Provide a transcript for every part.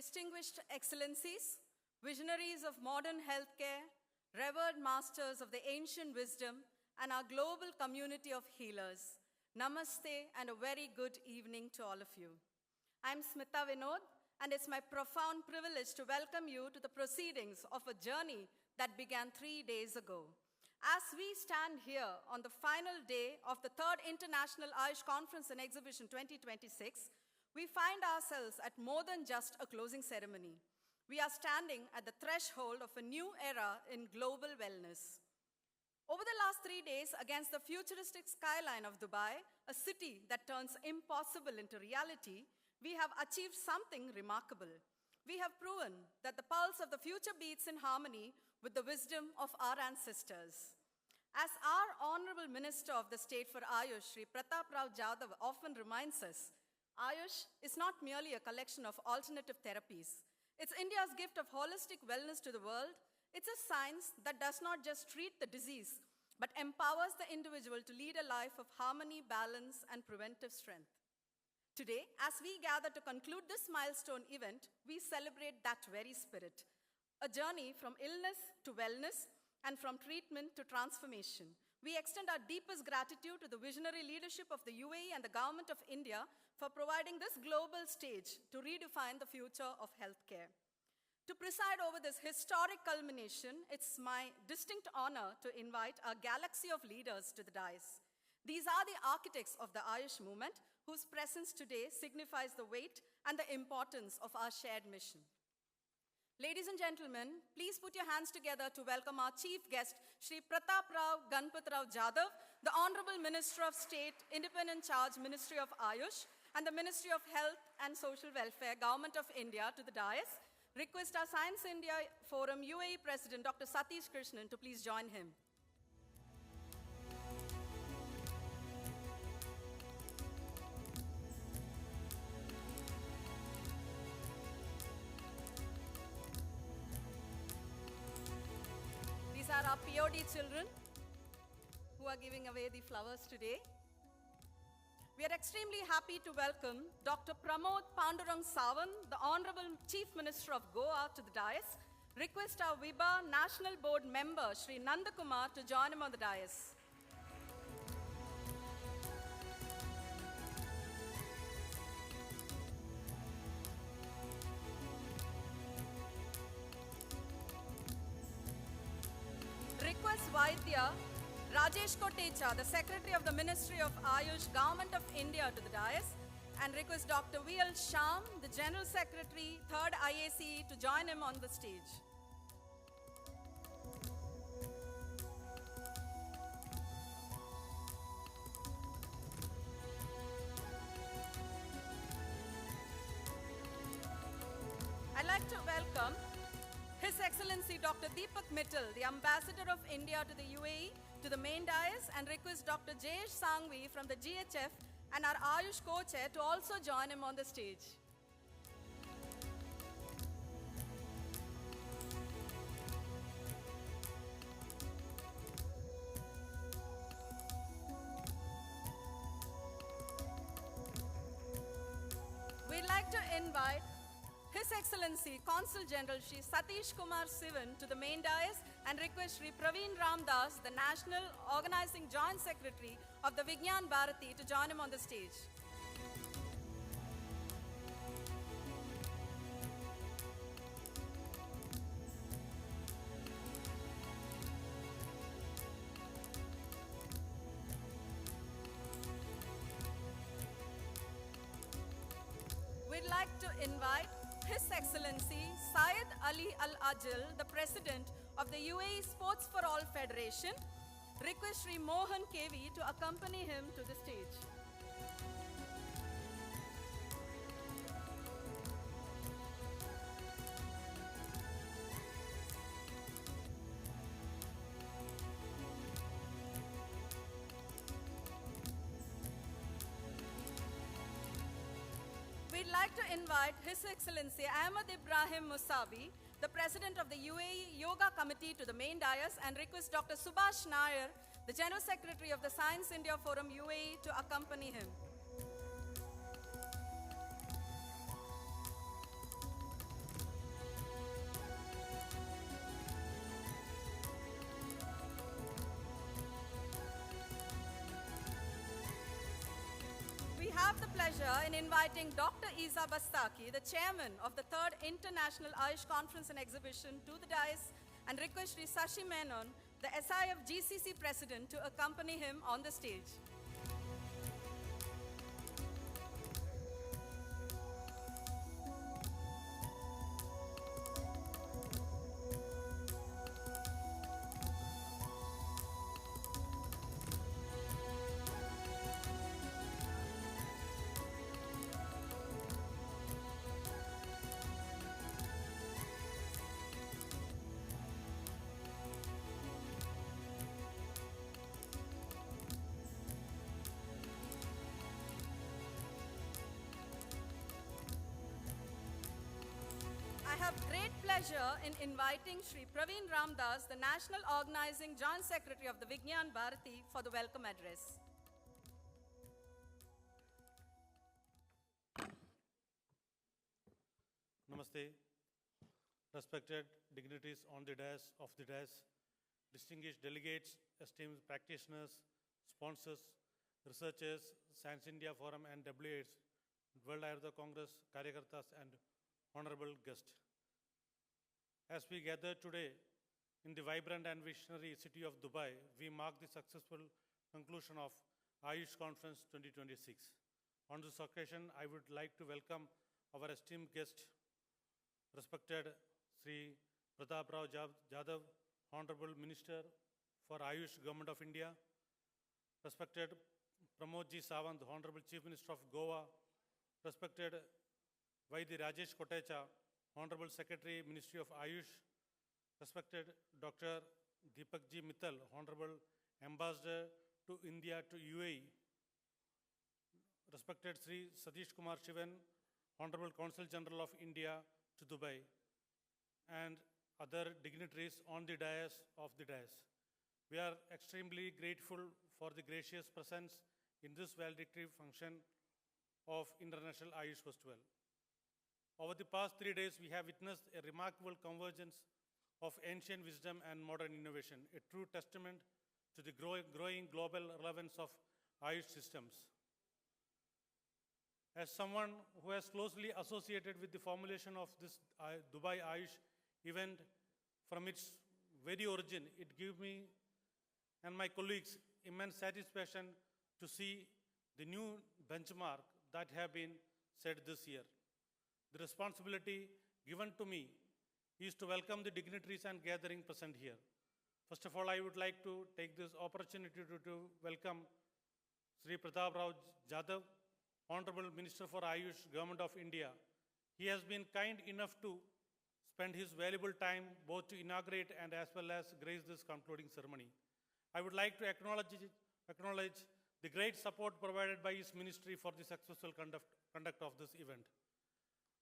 distinguished excellencies, visionaries of modern healthcare, revered masters of the ancient wisdom, and our global community of healers, namaste and a very good evening to all of you. I'm Smita Vinod, and it's my profound privilege to welcome you to the proceedings of a journey that began 3 days ago. As we stand here on the final day of the 3rd International Ayush Conference and Exhibition 2026, we find ourselves at more than just a closing ceremony. We are standing at the threshold of a new era in global wellness. Over the last 3 days, against the futuristic skyline of Dubai, a city that turns impossible into reality, we have achieved something remarkable. We have proven that the pulse of the future beats in harmony with the wisdom of our ancestors. As our Honorable Minister of the State for Ayush, Shri Pratap Rao Jadhav, often reminds us, Ayush is not merely a collection of alternative therapies. It's India's gift of holistic wellness to the world. It's a science that does not just treat the disease, but empowers the individual to lead a life of harmony, balance, and preventive strength. Today, as we gather to conclude this milestone event, we celebrate that very spirit, a journey from illness to wellness and from treatment to transformation. We extend our deepest gratitude to the visionary leadership of the UAE and the Government of India for providing this global stage to redefine the future of healthcare. To preside over this historic culmination, it's my distinct honor to invite a galaxy of leaders to the dais. These are the architects of the Ayush movement, whose presence today signifies the weight and the importance of our shared mission. Ladies and gentlemen, please put your hands together to welcome our chief guest, Shri Pratap Rao Ganpat Rao Jadhav, the Honorable Minister of State, Independent Charge, Ministry of Ayush, and the Ministry of Health and Social Welfare, Government of India, to the dais. Request our Science India Forum UAE President, Dr. Satish Krishnan, to please join him. These are our POD children who are giving away the flowers today. We are extremely happy to welcome Dr. Pramod Pandurang Sawant, the Honorable Chief Minister of Goa, to the dais. Request our VIBA National Board member, Shri Nandakumar, to join him on the dais. Request Vaidya Rajesh Kotecha, the Secretary of the Ministry of Ayush, Government of India, to the dais, and request Dr. V.L. Sham, the General Secretary, 3rd IACE, to join him on the stage. I'd like to welcome His Excellency Dr. Deepak Mittal, the Ambassador of India to the UAE, to the main dais, and request Dr. Jayesh Sangvi from the GHF and our Ayush co-chair to also join him on the stage. We'd like to invite His Excellency Consul General Shri Satish Kumar Sivan to the main dais and request Shri Praveen Ramdas, the National Organizing Joint Secretary of the Vigyan Bharati, to join him on the stage. We'd like to invite His Excellency Syed Ali Al-Ajil, the President of the UAE Sports for All Federation. Request Shri Mohan KV to accompany him to the stage. We'd like to invite His Excellency Ahmed Ibrahim Musabi, the President of the UAE Yoga Committee, to the main dais, and request Dr. Subhash Nair, the General Secretary of the Science India Forum UAE, to accompany him. pleasure in inviting Dr. Isa Bastaki, the chairman of the 3rd International Ayush Conference and Exhibition, to the dais and request Sri Sashi Menon, the SIF GCC president, to accompany him on the stage. I have great pleasure in inviting Sri Praveen Ramdas, the National Organizing Joint Secretary of the Vigyan Bharati, for the welcome address. Namaste. Respected dignitaries on the dais, distinguished delegates, esteemed practitioners, sponsors, researchers, Science India Forum and WAIDS, World Ayurveda Congress, Karyakartas and honorable guest. As we gather today in the vibrant and visionary city of Dubai, we mark the successful conclusion of Ayush Conference 2026. On this occasion, I would like to welcome our esteemed guest, respected Sri Pratap Rao Jadhav, Honorable Minister for Ayush, Government of India, respected Pramod Ji Sawant, Honorable Chief Minister of Goa, respected Vaidhi Rajesh Kotecha, Honorable Secretary, Ministry of Ayush, respected Dr. Deepak Ji Mittal, Honorable Ambassador to India to UAE, respected Sri Satish Kumar Shivan, Honorable Consul General of India to Dubai, and other dignitaries on the dais of the dais. We are extremely grateful for the gracious presence in this valedictory function of International Ayush Festival. Over the past 3 days, we have witnessed a remarkable convergence of ancient wisdom and modern innovation, a true testament to the growing global relevance of Ayush systems. As someone who has closely associated with the formulation of this Dubai Ayush event from its very origin, it gives me and my colleagues immense satisfaction to see the new benchmark that have been set this year. The responsibility given to me is to welcome the dignitaries and gathering present here. First of all, I would like to take this opportunity to welcome Sri Pratap Rao Jadhav, Honorable Minister for Ayush, Government of India. He has been kind enough to spend his valuable time both to inaugurate and as well as grace this concluding ceremony. I would like to acknowledge the great support provided by his ministry for the successful conduct of this event.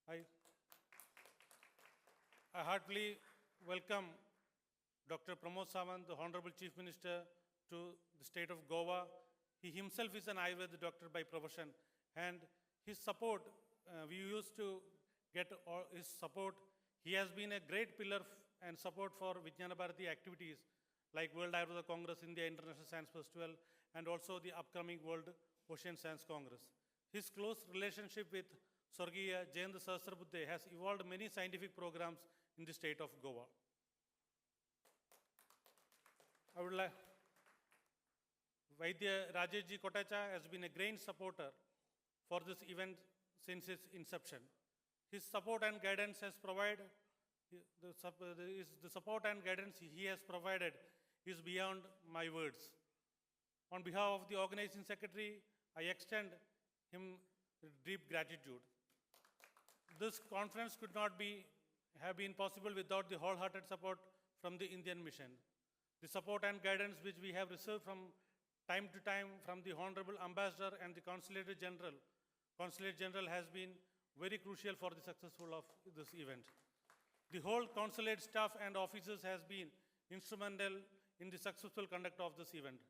I heartily welcome Dr. Pramod Sawant, the Honorable Chief Minister to the state of Goa. He himself is an Ayurveda doctor by profession, and his support, we used to get his support. He has been a great pillar and support for Vijnana Bharati activities like World Ayurveda Congress, India International Science Festival, and also the upcoming World Ocean Science Congress. His close relationship with Swargiya Jayendra Sahasrabuddhe has evolved many scientific programs in the state of Goa. I would like Vaidya Rajesh Ji Kotecha has been a great supporter for this event since its inception. His support and guidance has provided, the support and guidance he has provided is beyond my words. On behalf of the organizing secretary, I extend him deep gratitude. This conference could not have been possible without the wholehearted support from the Indian mission. The support and guidance which we have received from time to time from the Honorable Ambassador and the Consulate General has been very crucial for the successful of this event. The whole consulate staff and officers has been instrumental in the successful conduct of this event.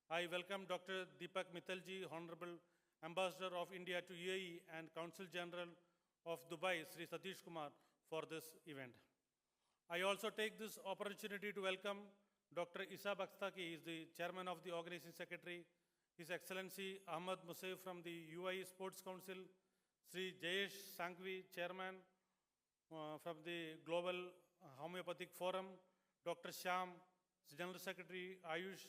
I welcome Dr. Deepak Mittalji, Honorable Ambassador of India to UAE and Consul General of Dubai, Sri Satish Kumar, for this event. I also take this opportunity to welcome Dr. Isa Bastaki, he is the chairman of the organizing secretary. His Excellency Ahmad Musaif from the UAE Sports Council, Sri Jayesh Sanghvi, Chairman from the Global Homeopathic Forum, Dr. Shyam, General Secretary Ayush,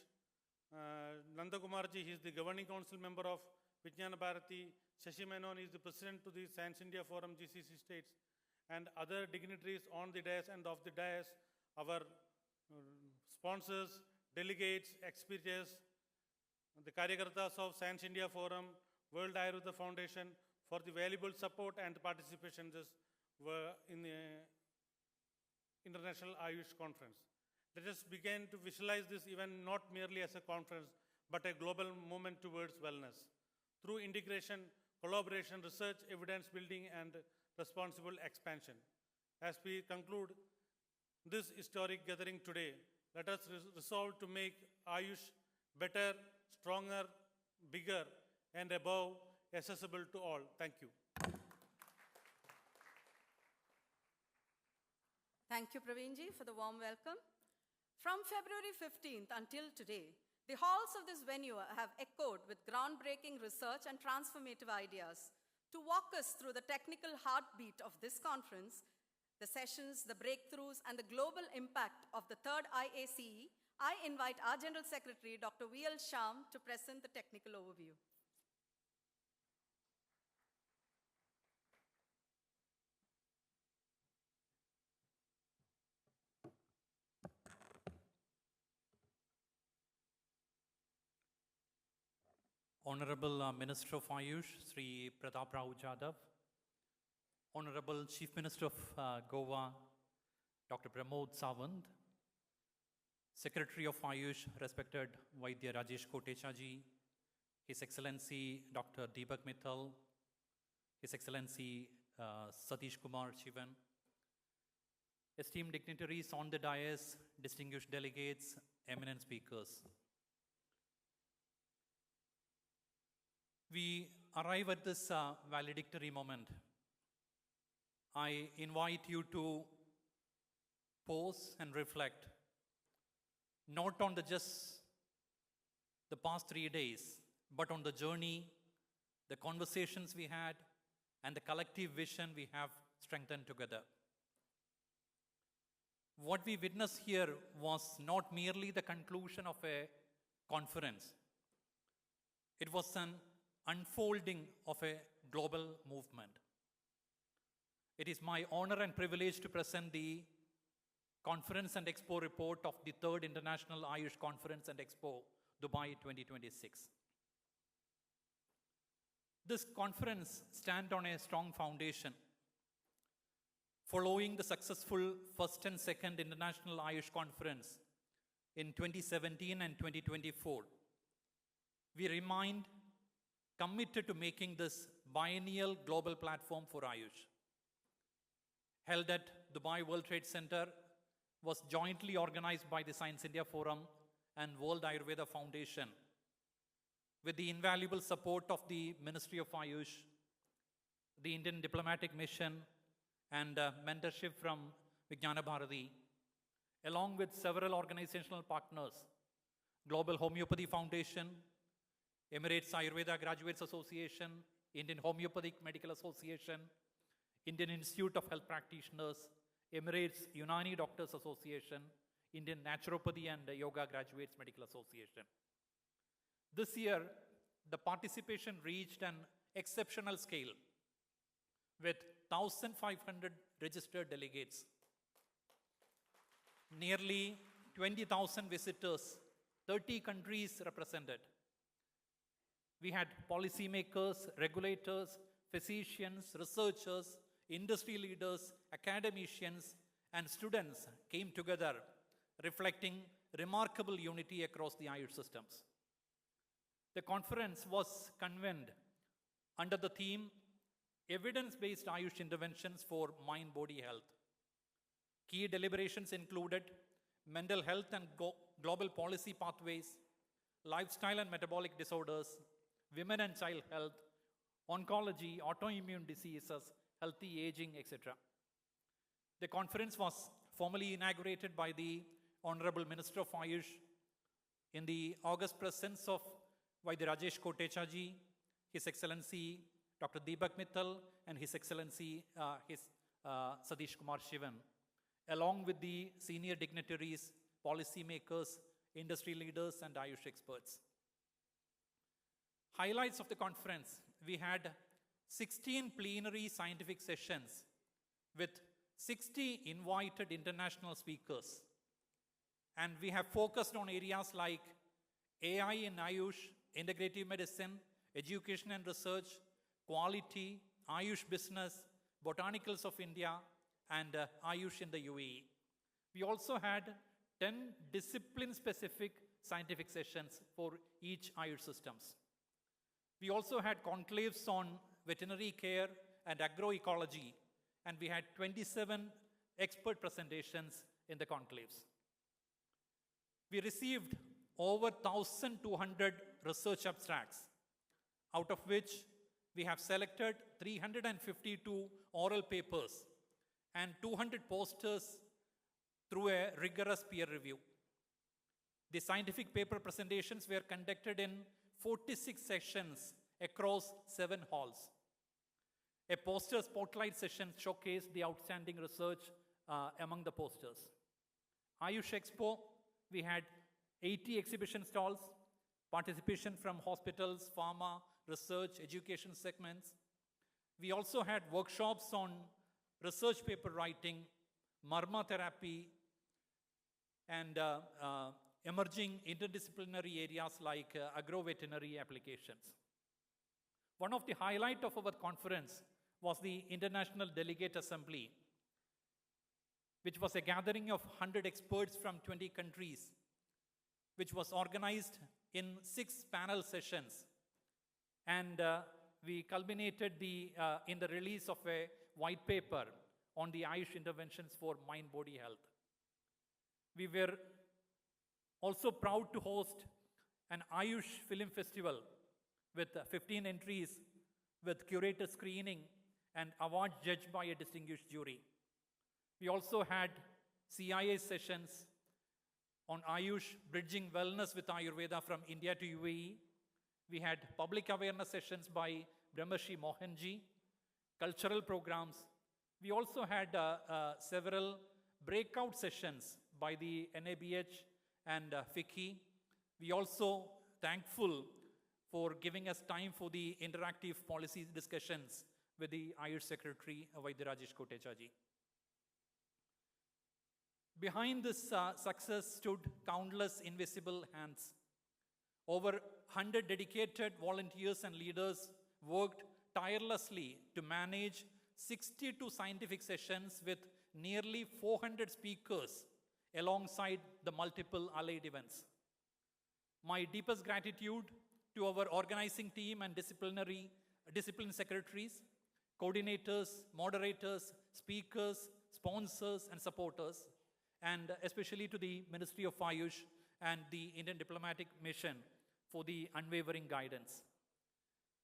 Nandakumarji, he is the Governing Council member of Vijnana Bharati, Shashi Menon is the President to the Science India Forum GCC states, and other dignitaries on the dais and off the dais, our sponsors, delegates, experts, the Karyakartas of Science India Forum, World Ayurveda Foundation for the valuable support and participation in the International Ayush Conference. Let us begin to visualize this event not merely as a conference, but a global movement towards wellness. Through integration, collaboration, research, evidence building, and responsible expansion. As we conclude this historic gathering today, let us resolve to make Ayush better, stronger, bigger, and above accessible to all. Thank you. Thank you, Praveenji, for the warm welcome. From February 15th until today, the halls of this venue have echoed with groundbreaking research and transformative ideas. To walk us through the technical heartbeat of this conference, the sessions, the breakthroughs, and the global impact of the third IACE, I invite our General Secretary, Dr. V.L. Shyam, to present the technical overview. Honorable Minister of Ayush, Sri Pratap Rao Jadhav, Honorable Chief Minister of Goa, Dr. Pramod Sawant, Secretary of Ayush, respected Vaidya Rajesh Kotecha ji, His Excellency Dr. Deepak Mittal, His Excellency Satish Kumar Shivan, esteemed dignitaries on the dais, distinguished delegates, eminent speakers. We arrive at this valedictory moment. I invite you to pause and reflect, not on just the past 3 days, but on the journey, the conversations we had, and the collective vision we have strengthened together. What we witnessed here was not merely the conclusion of a conference. It was an unfolding of a global movement. It is my honor and privilege to present the Conference and Expo report of the 3rd International Ayush Conference and Expo, Dubai 2026. This conference stands on a strong foundation. Following the successful first and second International Ayush Conference in 2017 and 2024, we remained committed to making this biennial global platform for Ayush. Held at Dubai World Trade Center, was jointly organized by the Science India Forum and World Ayurveda Foundation, with the invaluable support of the Ministry of Ayush, the Indian Diplomatic Mission, and mentorship from Vijnana Bharati, along with several organizational partners, Global Homeopathy Foundation, Emirates Ayurveda Graduates Association, Indian Homeopathic Medical Association, Indian Institute of Health Practitioners, Emirates Unani Doctors Association, Indian Naturopathy and Yoga Graduates Medical Association. This year, the participation reached an exceptional scale with 1,500 registered delegates, nearly 20,000 visitors, 30 countries represented. We had policymakers, regulators, physicians, researchers, industry leaders, academicians, and students came together, reflecting remarkable unity across the Ayush systems. The conference was convened under the theme Evidence-Based Ayush Interventions for Mind-Body Health. Key deliberations included mental health and global policy pathways, lifestyle and metabolic disorders, women and child health, oncology, autoimmune diseases, healthy aging, etc. The conference was formally inaugurated by the Honorable Minister of Ayush in the august presence of Vaidya Rajesh Kotechaji, His Excellency Dr. Deepak Mittal, and His Excellency Satish Kumar Shivan, along with the senior dignitaries, policymakers, industry leaders, and Ayush experts. Highlights of the conference: we had 16 plenary scientific sessions with 60 invited international speakers. And we have focused on areas like AI in Ayush, integrative medicine, education and research, quality, Ayush business, botanicals of India, and Ayush in the UAE. We also had 10 discipline-specific scientific sessions for each Ayush systems. We also had conclaves on veterinary care and agroecology, and we had 27 expert presentations in the conclaves. We received over 1,200 research abstracts, out of which we have selected 352 oral papers and 200 posters through a rigorous peer review. The scientific paper presentations were conducted in 46 sessions across 7 halls. A poster spotlight session showcased the outstanding research among the posters. Ayush Expo, we had 80 exhibition stalls, participation from hospitals, pharma, research, education segments. We also had workshops on research paper writing, marma therapy, and emerging interdisciplinary areas like agroveterinary applications. One of the highlights of our conference was the International Delegate Assembly, which was a gathering of 100 experts from 20 countries, which was organized in 6 panel sessions. And we culminated in the release of a white paper on the Ayush interventions for mind-body health. We were also proud to host an Ayush film festival with 15 entries, with curator screening and awards judged by a distinguished jury. We also had CIA sessions on Ayush, bridging wellness with Ayurveda from India to UAE. We had public awareness sessions by Brahmarshi Mohanji, cultural programs. We also had several breakout sessions by the NABH and FICCI. We also thankful for giving us time for the interactive policy discussions with the Ayush Secretary, Vaidya Rajesh Kotechaji. Behind this success stood countless invisible hands. Over 100 dedicated volunteers and leaders worked tirelessly to manage 62 scientific sessions with nearly 400 speakers alongside the multiple allied events. My deepest gratitude to our organizing team and discipline secretaries, coordinators, moderators, speakers, sponsors, and supporters, and especially to the Ministry of Ayush and the Indian Diplomatic Mission for the unwavering guidance.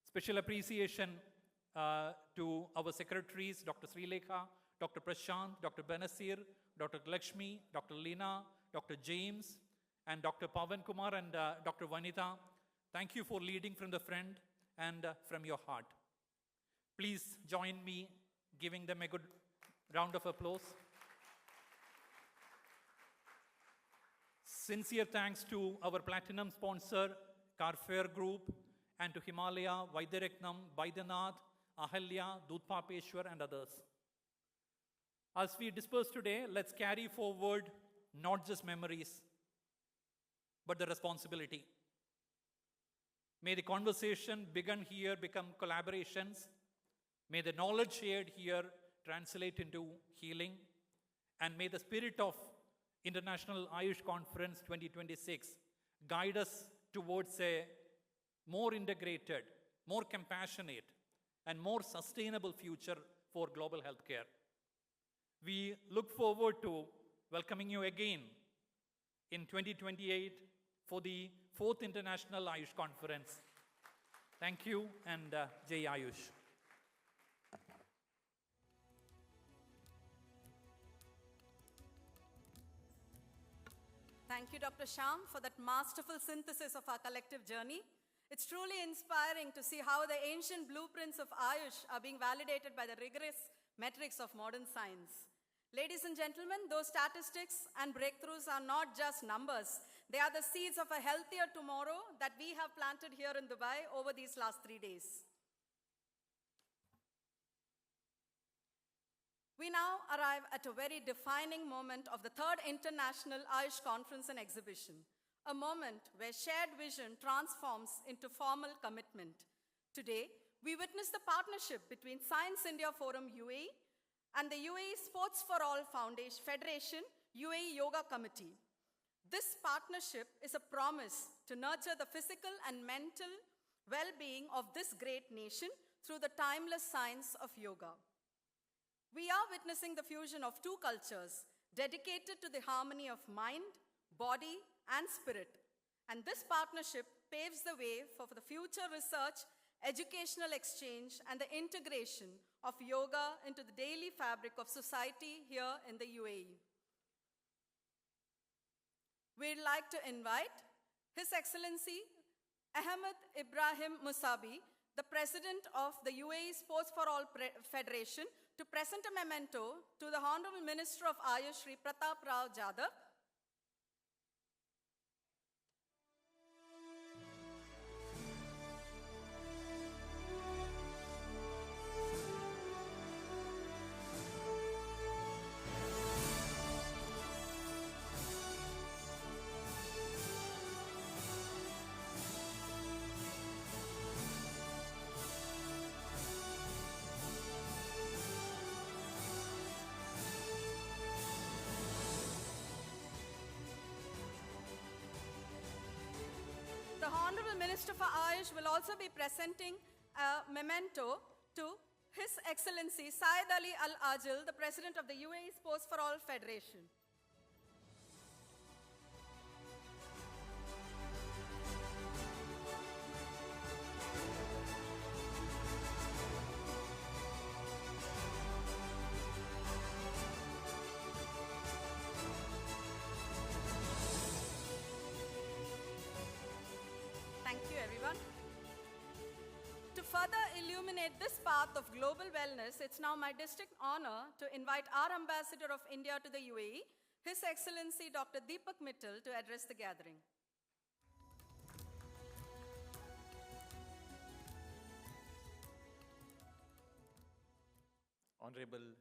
Special appreciation to our secretaries, Dr. Srilekha, Dr. Prashant, Dr. Benazir, Dr. Lakshmi, Dr. Lina, Dr. James, and Dr. Pavan Kumar and Dr. Vanita. Thank you for leading from the front and from your heart. Please join me giving them a good round of applause. Sincere thanks to our platinum sponsor, Carfair Group, and to Himalaya, Vaidyaratnam, Baidyanath, Ahalya, Dudpapeshwar, and others. As we disperse today, let's carry forward not just memories, but the responsibility. May the conversation begun here become collaborations. May the knowledge shared here translate into healing. And may the spirit of International Ayush Conference 2026 guide us towards a more integrated, more compassionate, and more sustainable future for global healthcare. We look forward to welcoming you again in 2028 for the 4th International Ayush Conference. Thank you, and Jai Ayush. Thank you, Dr. Shyam, for that masterful synthesis of our collective journey. It's truly inspiring to see how the ancient blueprints of Ayush are being validated by the rigorous metrics of modern science. Ladies and gentlemen, those statistics and breakthroughs are not just numbers. They are the seeds of a healthier tomorrow that we have planted here in Dubai over these last 3 days. We now arrive at a very defining moment of the 3rd International Ayush Conference and Exhibition, a moment where shared vision transforms into formal commitment. Today, we witness the partnership between Science India Forum UAE and the UAE Sports for All Federation UAE Yoga Committee. This partnership is a promise to nurture the physical and mental well-being of this great nation through the timeless science of yoga. We are witnessing the fusion of two cultures dedicated to the harmony of mind, body, and spirit. And this partnership paves the way for the future research, educational exchange, and the integration of yoga into the daily fabric of society here in the UAE. We'd like to invite His Excellency Ahmed Ibrahim Musabi, the President of the UAE Sports for All Federation, to present a memento to the Honorable Minister of Ayush, Shri Pratap Rao Jadhav. The Honorable Minister for Ayush will also be presenting a memento to His Excellency Syed Ali Al-Ajil, the President of the UAE Sports for All Federation. Thank you, everyone. To further illuminate this path of global wellness, it's now my distinct honor to invite our Ambassador of India to the UAE, His Excellency Dr. Deepak Mittal, to address the gathering. Honorable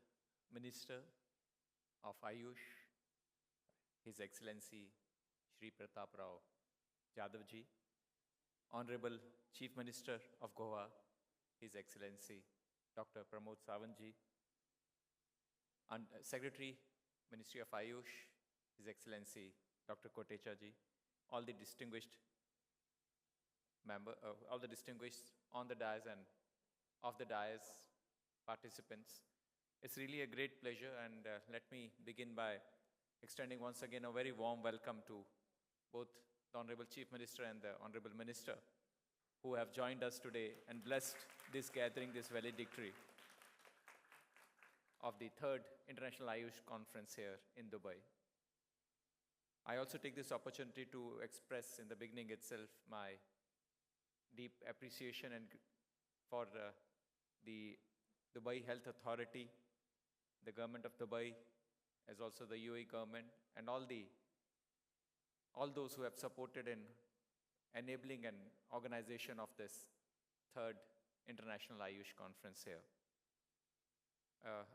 Minister of Ayush, His Excellency Shri Pratap Rao Jadhav ji, Honorable Chief Minister of Goa, His Excellency Dr. Pramod Sawant ji, and Secretary, Ministry of Ayush, His Excellency Dr. Kotecha ji, all the distinguished on the dais and off the dais participants. It's really a great pleasure, and let me begin by extending once again a very warm welcome to both the Honorable Chief Minister and the Honorable Minister who have joined us today and blessed this gathering, this valedictory of the 3rd International Ayush Conference here in Dubai. I also take this opportunity to express in the beginning itself my deep appreciation for the Dubai Health Authority, the government of Dubai, as also the UAE government, and all those who have supported in enabling an organization of this 3rd International Ayush Conference here.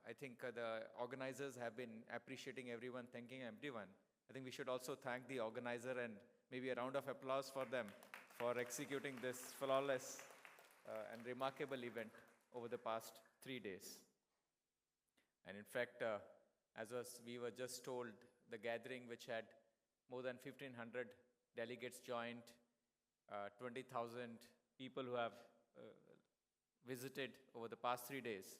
I think the organizers have been appreciating everyone, thanking everyone. I think we should also thank the organizer and maybe a round of applause for them for executing this flawless and remarkable event over the past 3 days. And in fact, we were just told, the gathering which had more than 1,500 delegates joined, 20,000 people who have visited over the past 3 days,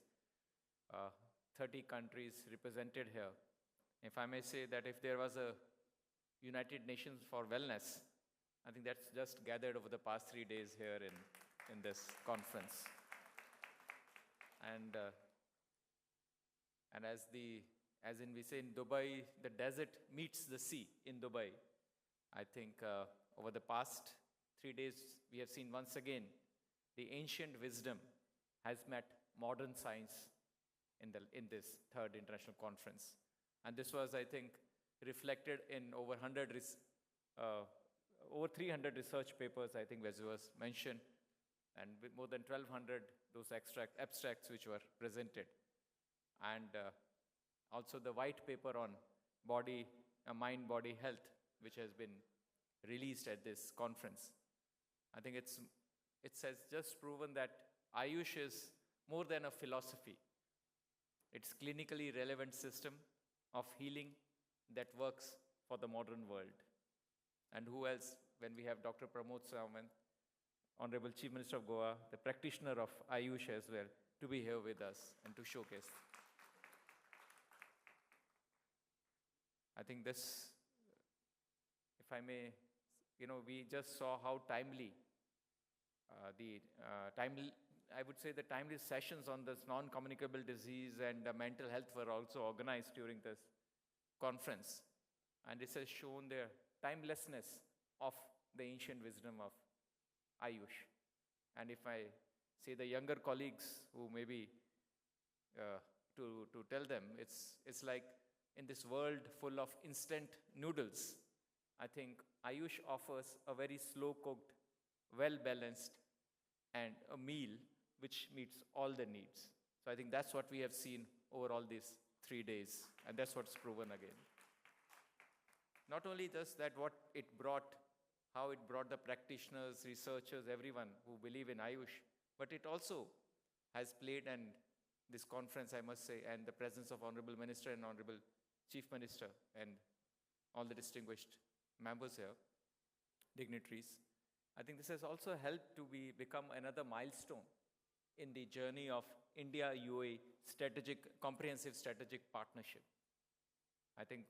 30 countries represented here. If I may say that if there was a United Nations for Wellness, I think that's just gathered over the past 3 days here in this conference. And as we say in Dubai, the desert meets the sea in Dubai. I think over the past 3 days, we have seen once again the ancient wisdom has met modern science in this third international conference. And this was, I think, reflected in over 300 research papers, I think, as was mentioned, and with more than 1,200 those abstracts which were presented. And also the white paper on mind-body health, which has been released at this conference. I think it has just proven that Ayush is more than a philosophy. It's clinically relevant system of healing that works for the modern world. And who else, when we have Dr. Pramod Sawant, Honorable Chief Minister of Goa, the practitioner of Ayush as well, to be here with us and to showcase. I think this, if I may, we just saw how timely, I would say the timely sessions on this non-communicable disease and mental health were also organized during this conference. And this has shown the timelessness of the ancient wisdom of Ayush. And if I say the younger colleagues who maybe to tell them, it's like in this world full of instant noodles, I think Ayush offers a very slow-cooked, well-balanced, and a meal which meets all the needs. So I think that's what we have seen over all these 3 days, and that's what's proven again. Not only does that how it brought the practitioners, researchers, everyone who believe in Ayush, but it also has played, and this conference, I must say, and the presence of Honorable Minister and Honorable Chief Minister and all the distinguished members here, dignitaries, I think this has also helped to become another milestone in the journey of India-UAE comprehensive strategic partnership. I think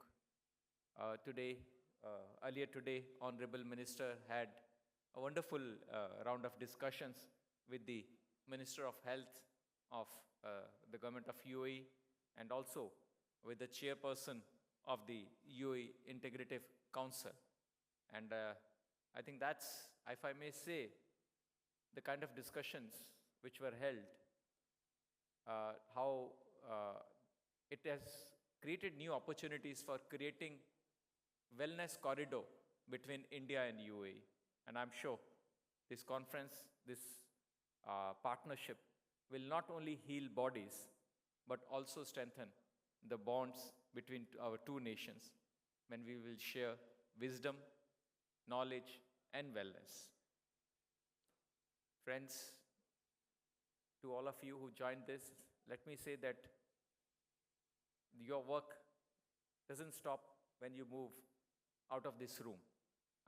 earlier today, Honorable Minister had a wonderful round of discussions with the Minister of Health of the government of UAE and also with the chairperson of the UAE Integrative Council. And I think that's, if I may say, the kind of discussions which were held, how it has created new opportunities for creating wellness corridor between India and UAE. And I'm sure this conference, this partnership will not only heal bodies, but also strengthen the bonds between our two nations when we will share wisdom, knowledge, and wellness. Friends, to all of you who joined this, let me say that your work doesn't stop when you move out of this room.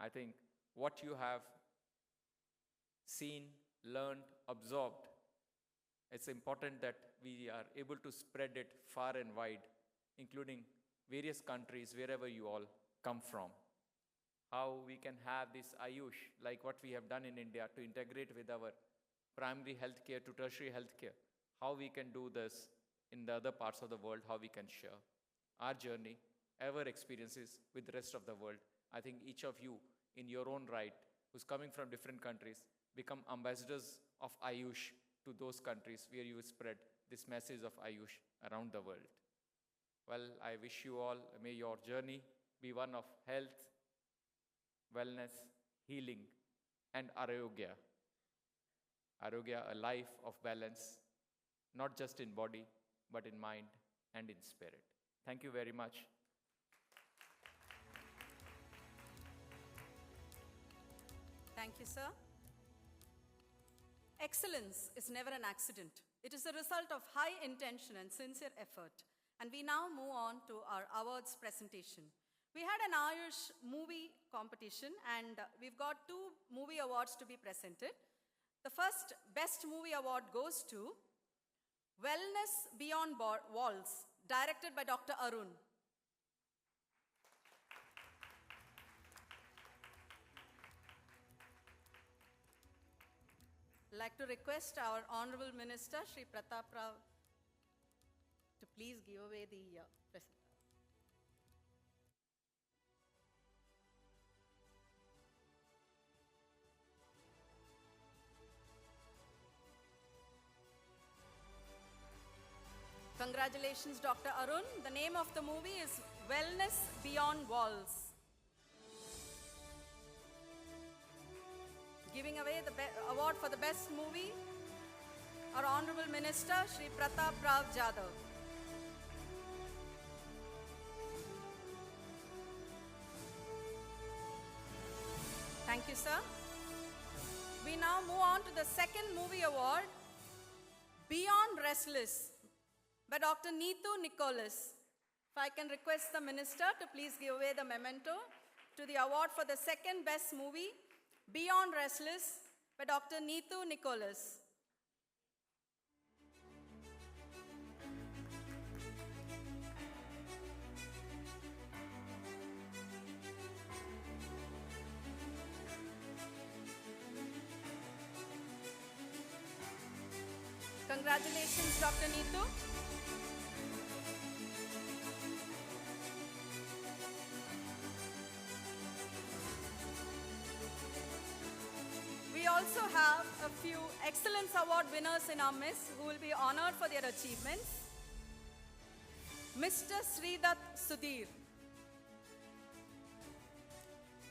I think what you have seen, learned, absorbed, it's important that we are able to spread it far and wide, including various countries, wherever you all come from. How we can have this Ayush, like what we have done in India, to integrate with our primary healthcare to tertiary healthcare. How we can do this in the other parts of the world, how we can share our journey, our experiences with the rest of the world. I think each of you, in your own right, who's coming from different countries, become ambassadors of Ayush to those countries where you spread this message of Ayush around the world. Well, I wish you all, may your journey be one of health, wellness, healing, and arogya. Arogya, a life of balance, not just in body, but in mind and in spirit. Thank you very much. Thank you, sir. Excellence is never an accident. It is a result of high intention and sincere effort. And we now move on to our awards presentation. We had an Ayush movie competition, and we've got 2 movie awards to be presented. The first Best Movie Award goes to Wellness Beyond Walls, directed by Dr. Arun. I'd like to request our Honorable Minister, Shri Pratap Rao, to please give away the presentation. Congratulations, Dr. Arun. The name of the movie is Wellness Beyond Walls. Giving away the award for the best movie, our Honorable Minister, Shri Pratap Rao Jadhav. Thank you, sir. We now move on to the second movie award, Beyond Restless, by Dr. Neetu Nicholas. If I can request the minister to please give away the memento to the award for the second best movie, Beyond Restless, by Dr. Neetu Nicholas. Congratulations, Dr. Neetu. We also have a few Excellence Award winners in our midst who will be honored for their achievements. Mr. Sridat Sudhir.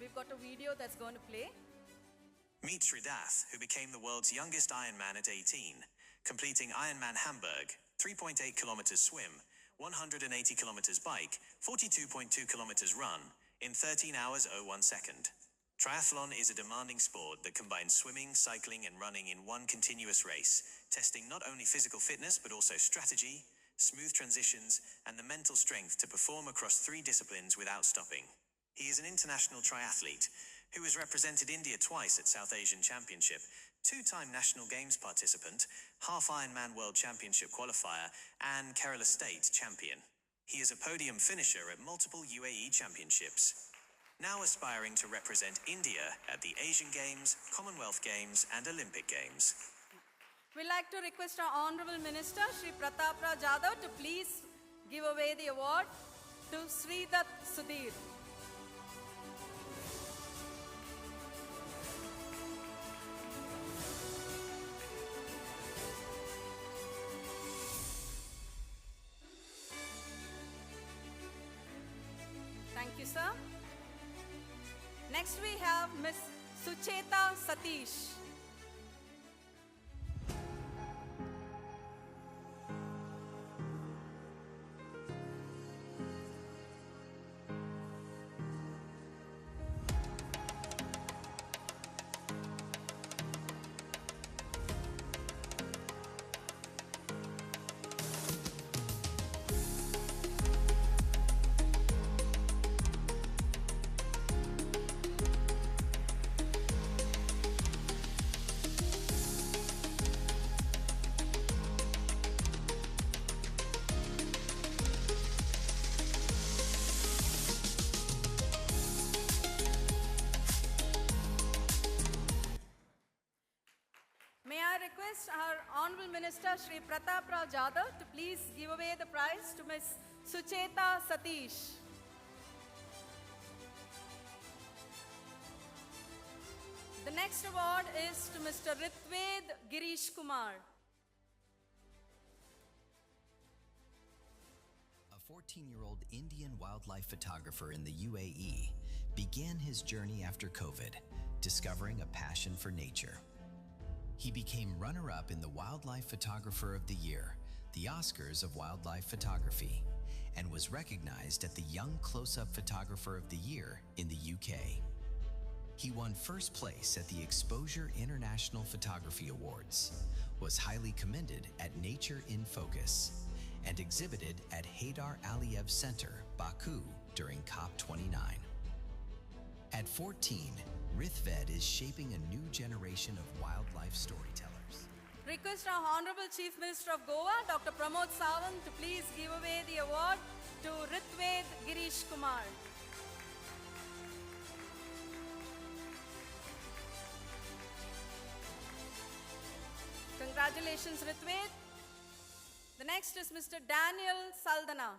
We've got a video that's going to play. Meet Sridath, who became the world's youngest Ironman at 18, completing Ironman Hamburg, 3.8 kilometers swim, 180 kilometers bike, 42.2 kilometers run, in 13 hours 01 second. Triathlon is a demanding sport that combines swimming, cycling, and running in one continuous race, testing not only physical fitness but also strategy, smooth transitions, and the mental strength to perform across 3 disciplines without stopping. He is an international triathlete who has represented India twice at South Asian Championship, 2-time National Games participant, half Ironman World Championship qualifier, and Kerala State champion. He is a podium finisher at multiple UAE championships. Now aspiring to represent India at the Asian Games, Commonwealth Games, and Olympic Games. We'd like to request our Honorable Minister, Shri Pratap Rao Jadhav, to please give away the award to Sridat Sudhir. Thank you, sir. Next we have Ms. Sucheta Satish. May I request our Honorable Minister Shri Pratap Rao Jadhav to please give away the prize to Ms. Sucheta Satish. The next award is to Mr. Ritved Girish Kumar. A 14-year-old Indian wildlife photographer in the UAE began his journey after COVID, discovering a passion for nature. He became runner-up in the Wildlife Photographer of the Year, the Oscars of wildlife photography, and was recognized at the Young Close-Up Photographer of the Year in the UK. He won first place at the Exposure International Photography Awards, was highly commended at Nature in Focus, and exhibited at Haydar Aliyev Center, Baku during COP29. At 14, Ritved is shaping a new generation of wildlife storytellers. Request our Honorable Chief Minister of Goa, Dr. Pramod Sawant, to please give away the award to Ritved Girish Kumar. Congratulations, Ritved. The next is Mr. Daniel Saldana.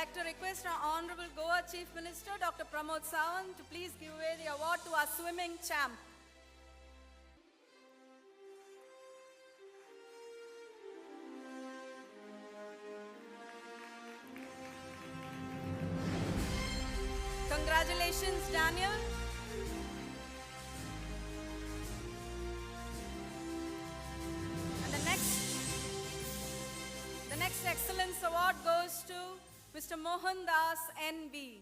like to request our Honorable Goa Chief Minister, Dr. Pramod Sawant, to please give away the award to our swimming champ. Congratulations, Daniel. And the next Excellence Award goes to Mr. Mohan Das, NB.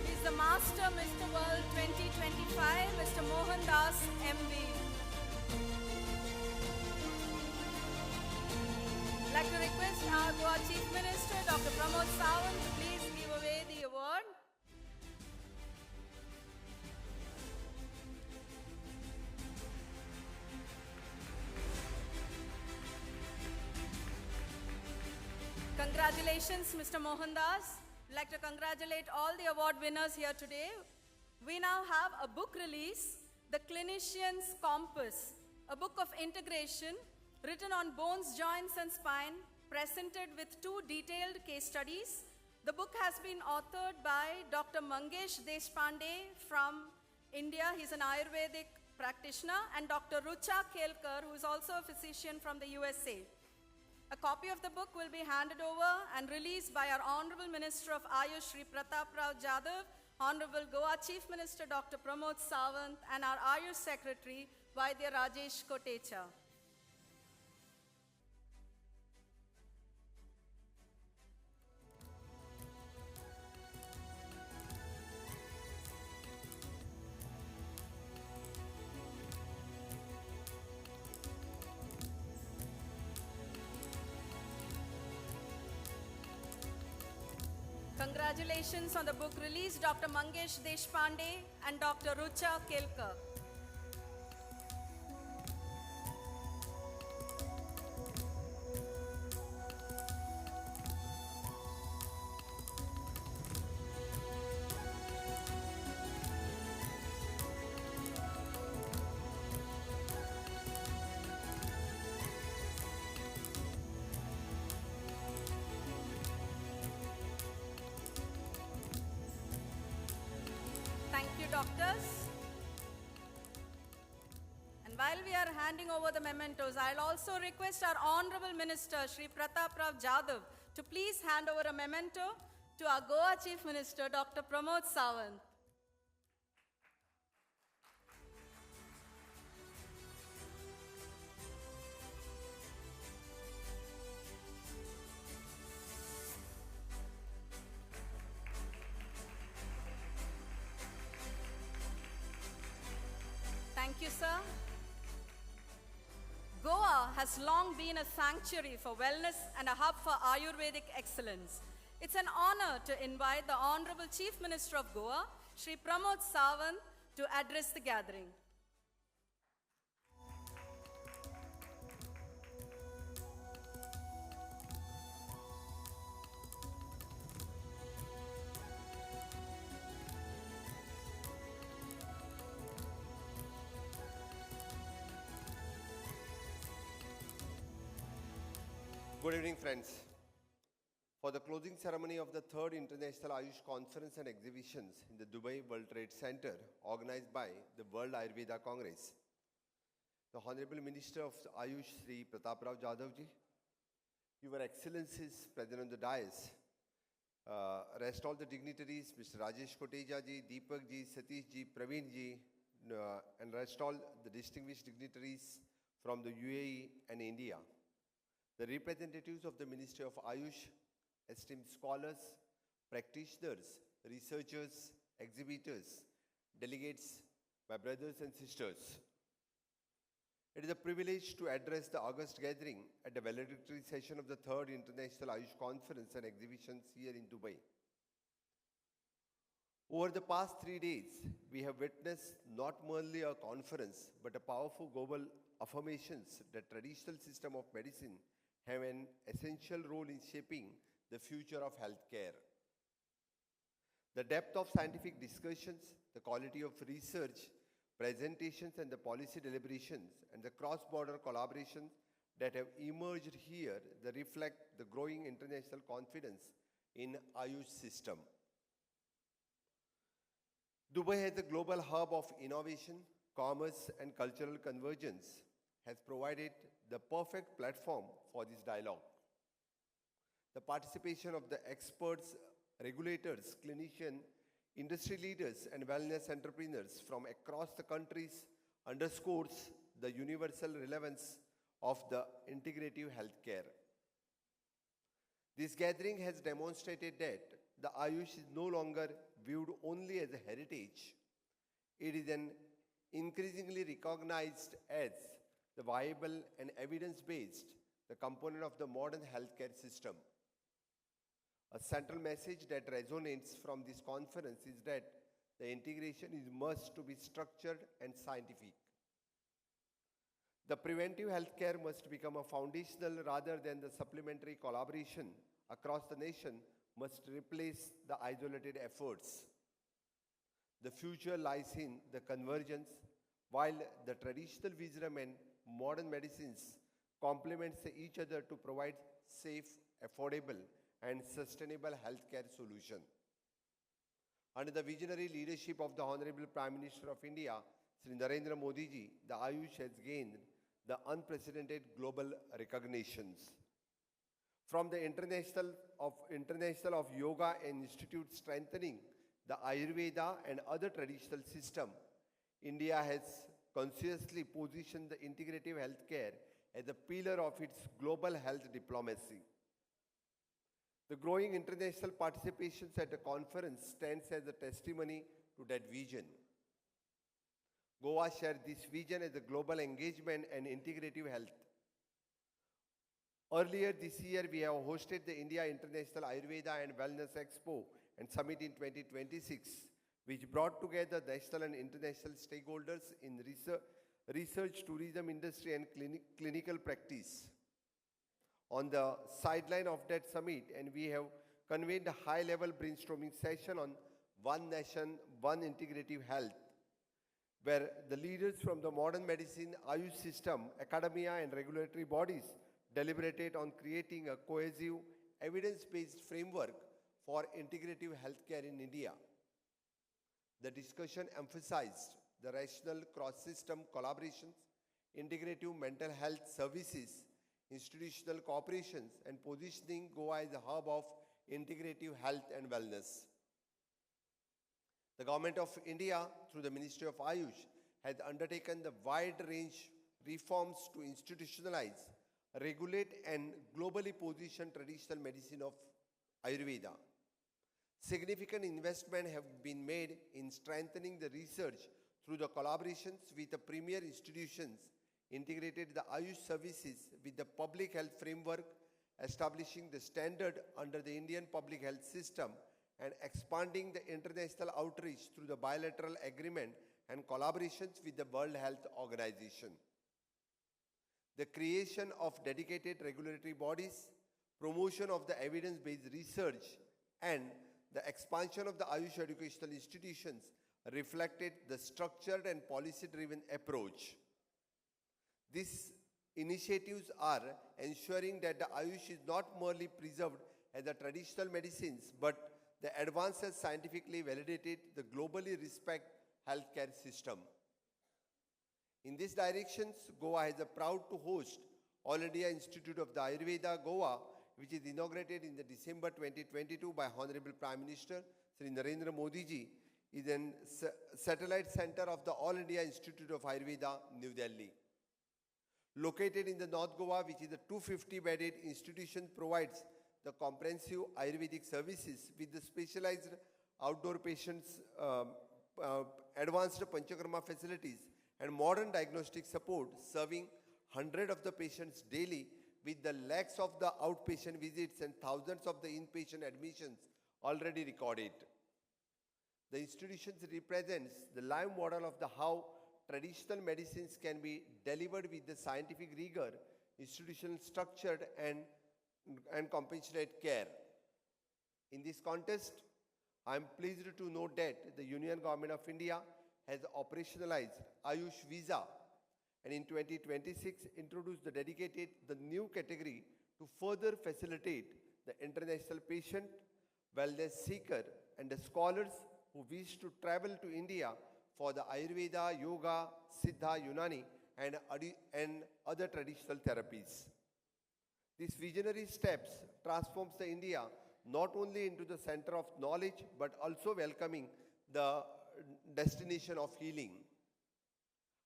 He's the Master Mr. World 2025, Mr. Mohan Das, MB. I'd like to request our Goa Chief Minister, Dr. Pramod Sawant, to please give away the award. Congratulations, Mr. Mohan Das. I'd like to congratulate all the award winners here today. We now have a book release, The Clinician's Compass, a book of integration written on bones, joints, and spine, presented with 2 detailed case studies. The book has been authored by Dr. Mangesh Deshpande from India. He's an Ayurvedic practitioner, and Dr. Rucha Kelkar, who is also a physician from the USA. A copy of the book will be handed over and released by our Honorable Minister of Ayush, Shri Pratap Rao Jadhav, Honorable Goa Chief Minister Dr. Pramod Sawant, and our Ayush Secretary, Vaidya Rajesh Kotecha. Congratulations on the book release, Dr. Mangesh Deshpande and Dr. Rucha Kelkar. Thank you, doctors. And while we are handing over the mementos, I'll also request our Honorable Minister, Shri Pratap Rao Jadhav, to please hand over a memento to our Goa Chief Minister, Dr. Pramod Sawant. Thank you, sir. Goa has long been a sanctuary for wellness and a hub for Ayurvedic excellence. It's an honor to invite the Honorable Chief Minister of Goa, Shri Pramod Sawant, to address the gathering. Good evening, friends. For the closing ceremony of the 3rd International Ayush Conference and Exhibitions in the Dubai World Trade Center, organized by the World Ayurveda Congress, the Honorable Minister of Ayush, Shri Pratap Rao Jadhav ji, Your Excellencies present on the dais, rest all the dignitaries, Mr. Rajesh Kotecha ji, Deepak ji, Satish ji, Praveen ji, and rest all the distinguished dignitaries from the UAE and India, the representatives of the Ministry of Ayush, esteemed scholars, practitioners, researchers, exhibitors, delegates, my brothers and sisters. It is a privilege to address the August gathering at the valedictory session of the 3rd International Ayush Conference and Exhibitions here in Dubai. Over the past 3 days, we have witnessed not merely a conference, but a powerful global affirmations that traditional system of medicine have an essential role in shaping the future of healthcare. The depth of scientific discussions, the quality of research, presentations, and the policy deliberations, and the cross-border collaboration that have emerged here, they reflect the growing international confidence in Ayush system. Dubai as a global hub of innovation, commerce, and cultural convergence has provided the perfect platform for this dialogue. The participation of the experts, regulators, clinicians, industry leaders, and wellness entrepreneurs from across the countries underscores the universal relevance of the integrative healthcare. This gathering has demonstrated that the Ayush is no longer viewed only as a heritage. It is an increasingly recognized as the viable and evidence-based the component of the modern healthcare system. A central message that resonates from this conference is that the integration is must to be structured and scientific. The preventive healthcare must become a foundational rather than the supplementary collaboration across the nation must replace the isolated efforts. The future lies in the convergence, while the traditional wisdom and modern medicines complement each other to provide safe, affordable, and sustainable healthcare solution. Under the visionary leadership of the Honorable Prime Minister of India, Sri Narendra Modi ji, the Ayush has gained the unprecedented global recognitions. From the International of Yoga and Institute strengthening the Ayurveda and other traditional system, India has consciously positioned the integrative healthcare as a pillar of its global health diplomacy. The growing international participations at the conference stands as a testimony to that vision. Goa shared this vision as a global engagement and integrative health. Earlier this year, we have hosted the India International Ayurveda and Wellness Expo and Summit in 2026, which brought together national and international stakeholders in research, tourism industry, and clinical practice. On the sideline of that summit, and we have convened a high-level brainstorming session on One Nation, One Integrative Health, where the leaders from the modern medicine, Ayush system, academia, and regulatory bodies deliberated on creating a cohesive, evidence-based framework for integrative healthcare in India. The discussion emphasized the rational cross-system collaborations, integrative mental health services, institutional cooperations, and positioning Goa as a hub of integrative health and wellness. The Government of India, through the Ministry of Ayush, has undertaken the wide-range reforms to institutionalize, regulate, and globally position traditional medicine of Ayurveda. Significant investment have been made in strengthening the research through the collaborations with the premier institutions, integrated the Ayush services with the public health framework, establishing the standard under the Indian public health system, and expanding the international outreach through the bilateral agreement and collaborations with the World Health Organization. The creation of dedicated regulatory bodies, promotion of the evidence-based research, and the expansion of the Ayush educational institutions reflected the structured and policy-driven approach. These initiatives are ensuring that the Ayush is not merely preserved as a traditional medicines, but the advances scientifically validated the globally respected healthcare system. In these directions, Goa is proud to host All India Institute of the Ayurveda, Goa, which is inaugurated in the December 2022 by Honorable Prime Minister Sri Narendra Modi ji, is a satellite center of the All India Institute of Ayurveda, New Delhi. Located in the North Goa, which is a 250-bedded institution, provides the comprehensive Ayurvedic services with the specialized outdoor patients, advanced Panchakarma facilities, and modern diagnostic support, serving hundreds of the patients daily with the lakhs of the outpatient visits and thousands of the inpatient admissions already recorded. The institutions represents the live model of how traditional medicines can be delivered with the scientific rigor, institutional structured, and compassionate care. In this context, I am pleased to note that the Union Government of India has operationalized Ayush Visa and in 2026 introduced the new category to further facilitate the international patient, wellness seeker and the scholars who wish to travel to India for the Ayurveda, Yoga, Siddha, Unani and other traditional therapies. These visionary steps transforms the India not only into the center of knowledge but also welcoming the destination of healing.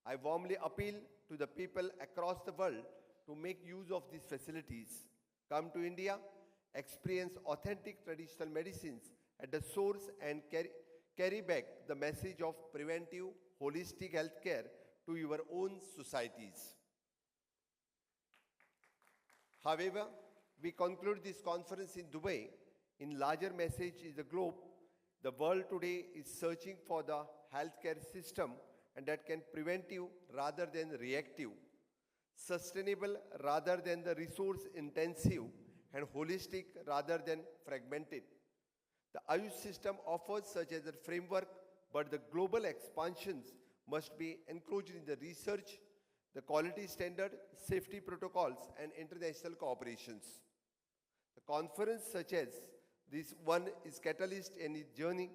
I warmly appeal to the people across the world to make use of these facilities. Come to India, experience authentic traditional medicines at the source and carry back the message of preventive, holistic healthcare to your own societies. However, we conclude this conference in Dubai. In larger message is the globe. The world today is searching for the healthcare system and that can preventive rather than reactive, sustainable rather than the resource intensive, and holistic rather than fragmented. The Ayush system offers such as a framework, but the global expansions must be encouraged in the research, the quality standard, safety protocols, and international cooperations. The conference such as this one is catalyst in its journey.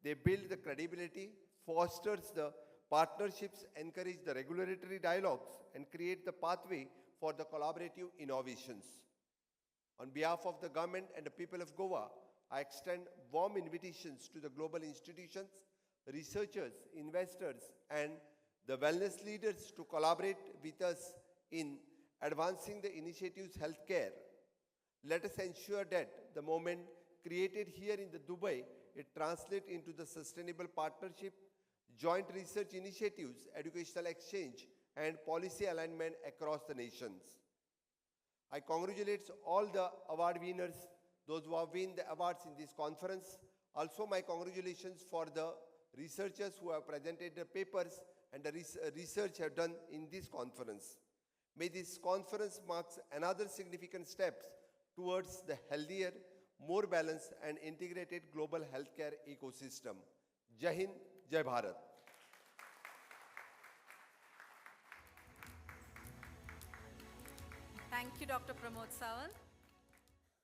They build the credibility, fosters the partnerships, encourage the regulatory dialogues, and create the pathway for the collaborative innovations. On behalf of the government and the people of Goa, I extend warm invitations to the global institutions, researchers, investors, and the wellness leaders to collaborate with us in advancing the initiative's healthcare. Let us ensure that the moment created here in the Dubai, it translates into the sustainable partnership, joint research initiatives, educational exchange, and policy alignment across the nations. I congratulate all the award winners, those who have won the awards in this conference. Also, my congratulations for the researchers who have presented the papers and the research have done in this conference. May this conference marks another significant steps towards the healthier, more balanced and integrated global healthcare ecosystem. Jai Hind, Jai Bharat. Thank you, Dr. Pramod Sawant.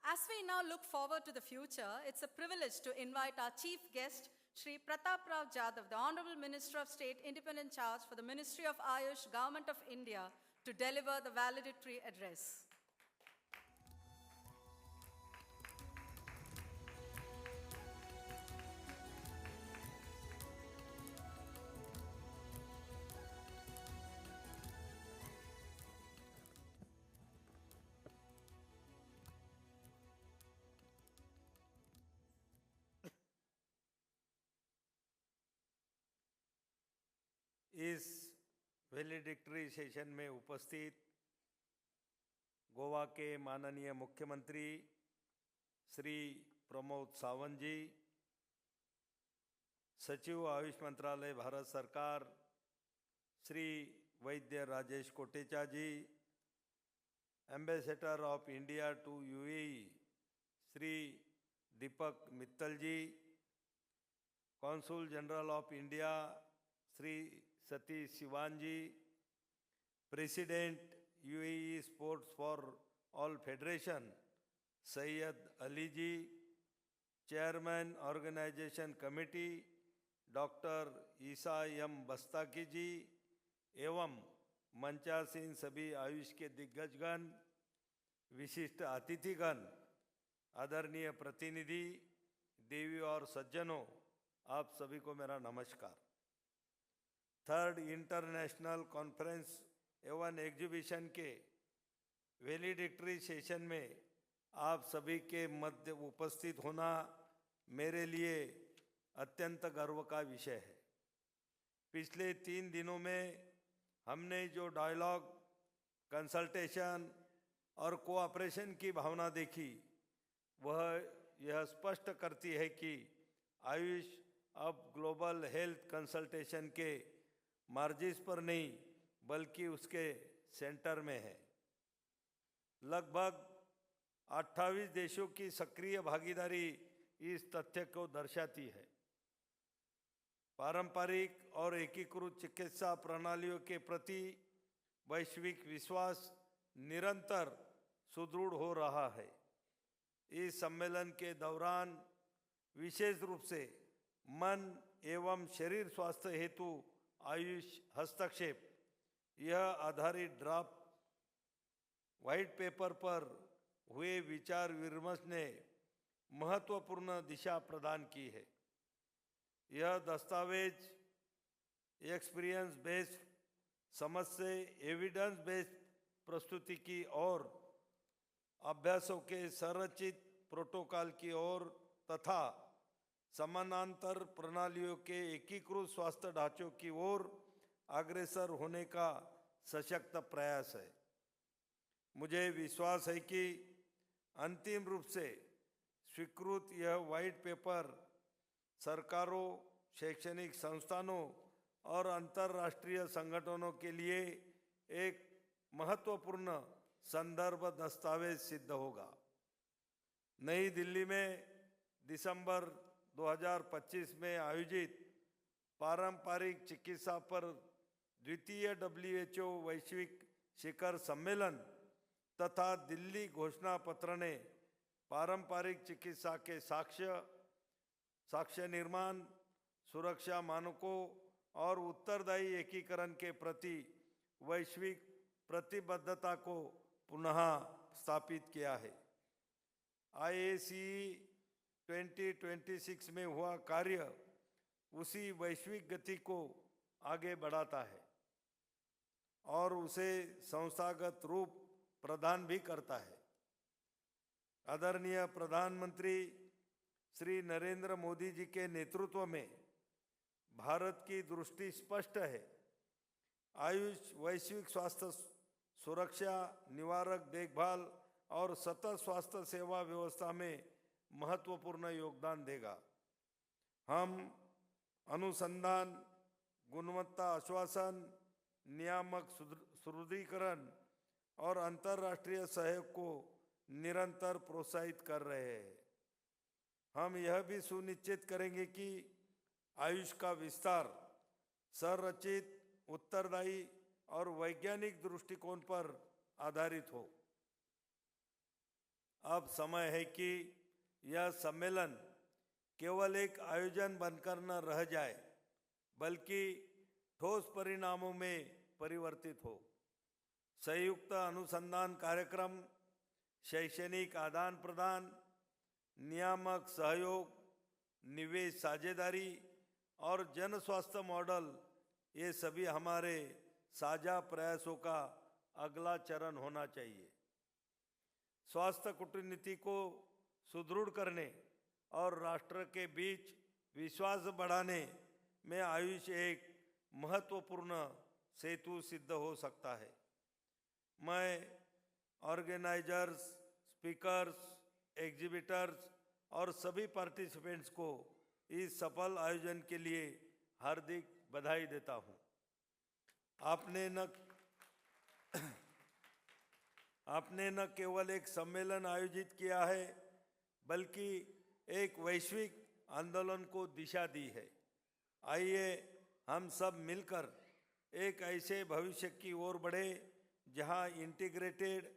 As we now look forward to the future, it's a privilege to invite our chief guest, Shri Pratap Rao Jadhav, the Honorable Minister of State, Independent Charge for the Ministry of Ayush, Government of India, to deliver the valedictory address. इस वैलेडिक्टरी session में उपस्थित गोवा के माननीय मुख्यमंत्री श्री प्रमोद सावंत जी, सचिव आयुष मंत्रालय Bharat Sarkar Shri Vaidya Rajesh Kotecha ji, ambassador of India to UAE Shri Deepak Mittal ji, consul general of India Shri Satish Shivan ji, president UAE sports for all federation Syed Ali ji, chairman organisation committee doctor Isa M Bastaki ji एवं मंचासीन सभी आयुष के दिग्गजगण, विशिष्ट अतिथिगण, आदरणीय प्रतिनिधि, देवी और सज्जनों, आप सभी को मेरा नमस्कार। थर्ड इंटरनेशनल कॉन्फ्रेंस एवं एग्जीबिशन के वैलेडिक्टरी सेशन में आप सभी के मध्य उपस्थित होना मेरे लिए अत्यंत गर्व का विषय है। पिछले 3 दिनों में हमने जो डायलॉग, कंसल्टेशन और कोऑपरेशन की भावना देखी, वह यह स्पष्ट करती है कि आयुष अब ग्लोबल हेल्थ कंसल्टेशन के मार्जिस पर नहीं बल्कि उसके सेंटर में है। लगभग 28 देशों की सक्रिय भागीदारी इस तथ्य को दर्शाती है। पारंपरिक और एकीकृत चिकित्सा प्रणालियों के प्रति वैश्विक विश्वास निरंतर सुदृढ़ हो रहा है। इस सम्मेलन के दौरान विशेष रूप से मन एवं शरीर स्वास्थ्य हेतु आयुष हस्तक्षेप यह आधारित ड्राफ्ट व्हाइट पेपर पर हुए विचार विमर्श ने महत्वपूर्ण दिशा प्रदान की है। यह दस्तावेज एक्सपीरियंस बेस्ड समझ से एविडेंस बेस्ड प्रस्तुति की और अभ्यासों के संरचित प्रोटोकॉल की ओर तथा समानांतर प्रणालियों के एकीकृत स्वास्थ्य ढांचों की ओर अग्रसर होने का सशक्त प्रयास है। मुझे विश्वास है कि अंतिम रूप से स्वीकृत यह व्हाइट पेपर सरकारों, शैक्षणिक संस्थानों और अंतर्राष्ट्रीय संगठनों के लिए एक महत्वपूर्ण संदर्भ दस्तावेज सिद्ध होगा। नई दिल्ली में दिसंबर 2025 में आयोजित पारंपरिक चिकित्सा पर द्वितीय WHO वैश्विक शिखर सम्मेलन तथा दिल्ली घोषणा पत्र ने पारंपरिक चिकित्सा के साक्ष्य निर्माण, सुरक्षा मानकों और उत्तरदायी एकीकरण के प्रति वैश्विक प्रतिबद्धता को पुनः स्थापित किया है। IACE 2026 में हुआ कार्य उसी वैश्विक गति को आगे बढ़ाता है और उसे संस्थागत रूप प्रदान भी करता है। आदरणीय प्रधानमंत्री श्री नरेंद्र मोदी जी के नेतृत्व में भारत की दृष्टि स्पष्ट है। आयुष वैश्विक स्वास्थ्य सुरक्षा, निवारक देखभाल और सतत स्वास्थ्य सेवा व्यवस्था में महत्वपूर्ण योगदान देगा। हम अनुसंधान, गुणवत्ता आश्वासन, नियामक सुदृढ़ीकरण और अंतर्राष्ट्रीय सहयोग को निरंतर प्रोत्साहित कर रहे हैं। हम यह भी सुनिश्चित करेंगे कि आयुष का विस्तार संरचित, उत्तरदायी और वैज्ञानिक दृष्टिकोण पर आधारित हो। अब समय है कि यह सम्मेलन केवल एक आयोजन बनकर न रह जाए, बल्कि ठोस परिणामों में परिवर्तित हो। संयुक्त अनुसंधान कार्यक्रम, शैक्षणिक आदान प्रदान, नियामक सहयोग, निवेश साझेदारी और जन स्वास्थ्य मॉडल, ये सभी हमारे साझा प्रयासों का अगला चरण होना चाहिए। स्वास्थ्य कूटनीति को सुदृढ़ करने और राष्ट्र के बीच विश्वास बढ़ाने में आयुष एक महत्वपूर्ण सेतु सिद्ध हो सकता है। मैं ऑर्गेनाइजर्स, स्पीकर्स, एग्जिबिटर्स और सभी पार्टिसिपेंट्स को इस सफल आयोजन के लिए हार्दिक बधाई देता हूं। आपने न केवल एक सम्मेलन आयोजित किया है, बल्कि एक वैश्विक आंदोलन को दिशा दी है। आइए हम सब मिलकर एक ऐसे भविष्य की ओर बढ़े जहां इंटीग्रेटेड,